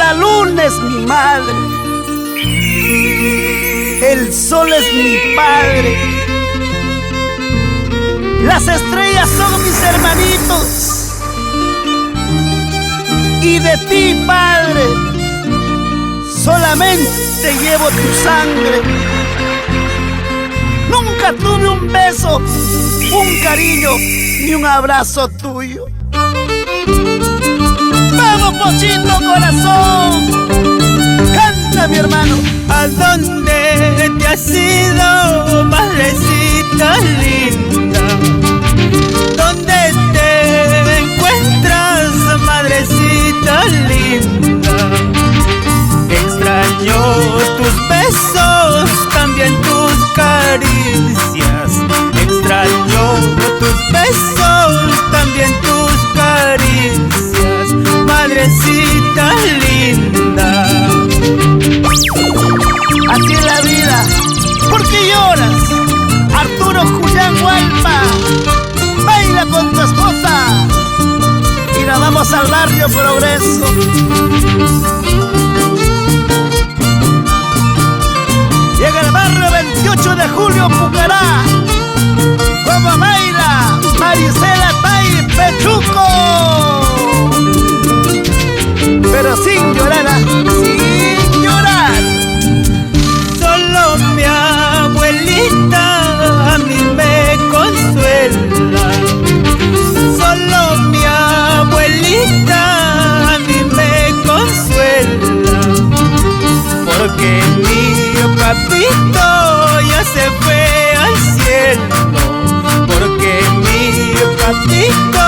La luna es mi madre, el sol es mi padre, las estrellas son mis hermanitos, y de ti, Padre, solamente llevo tu sangre. Nunca tuve un beso, un cariño, ni un abrazo tuyo. ¡Vamos, Pochito, corazón! ¡Canta, mi hermano! ¿A dónde te has ido, madrecita linda? ¿Dónde te encuentras, madrecita linda? Extraño tus besos, también tus caricias. Extraño tus besos, también tus caricias, madrecita linda. Así es la vida. ¿Por qué lloras? Arturo Julián Hualpa, baila con tu esposa y nos vamos al barrio Progreso. Llega el barrio 28 de julio, Pucará. Como baila Marisela Tai Pechuco, pero sin llorar, sin llorar. Solo mi abuelita a mí me consuela. Solo mi abuelita a mí me consuela. Porque mi papito ya se fue al cielo. Porque mi papito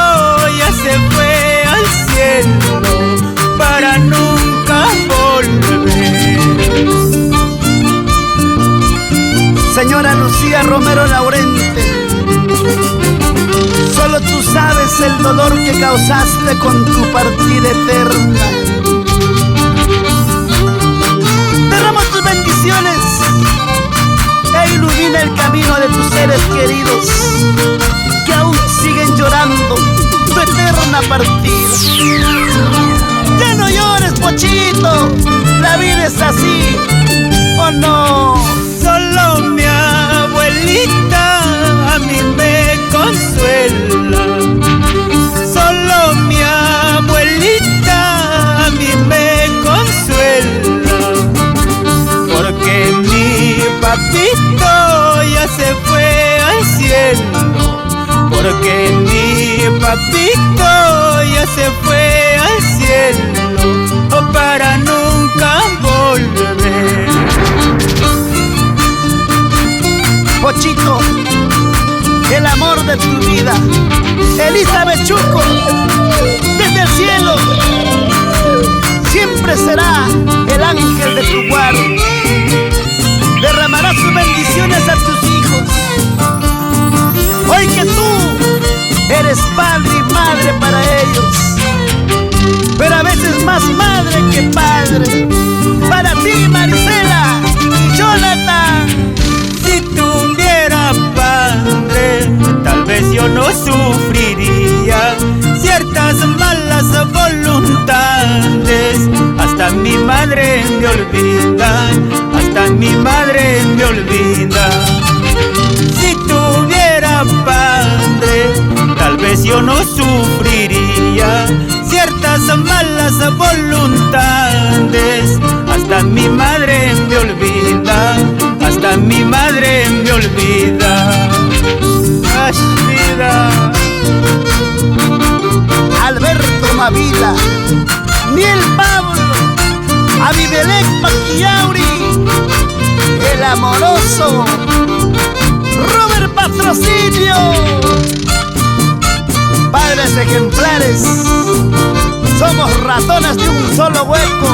ya se fue al cielo para nunca volver. Señora Lucía Romero Laurente, solo tú sabes el dolor que causaste con tu partida eterna. Derrama tus bendiciones e ilumina el camino de tus seres queridos que aún siguen llorando tu eterna partida. Ya no llores, Pochito, la vida es así, ¿o no? Solo mi abuelita a mí me consuela. Solo mi abuelita a mí me consuela. Porque mi papito ya se fue al cielo. Porque mi papito ya se fue al cielo para nunca volver. Pochito, el amor de tu vida, Elizabeth Chuco, desde el cielo, siempre será el ángel de tu guarda. Derramará sus bendiciones a tus hijos. Hoy que tú eres padre y madre para ellos, pero a veces más madre que padre. Para ti, Marisela y Jonathan. Si tuviera padre, tal vez yo no sufriría ciertas malas voluntades. Hasta mi madre me olvida, hasta mi madre me olvida. Si tuviera padre, tal vez yo no sufriría ciertas malas voluntades. Hasta mi madre me olvida, hasta mi madre me olvida. ¡Ay, vida! Alberto Mavila, Miel Pablo, Abimelec Paquiauri, el amoroso Robert Patrocinio. Padres ejemplares, somos ratones de un solo hueco.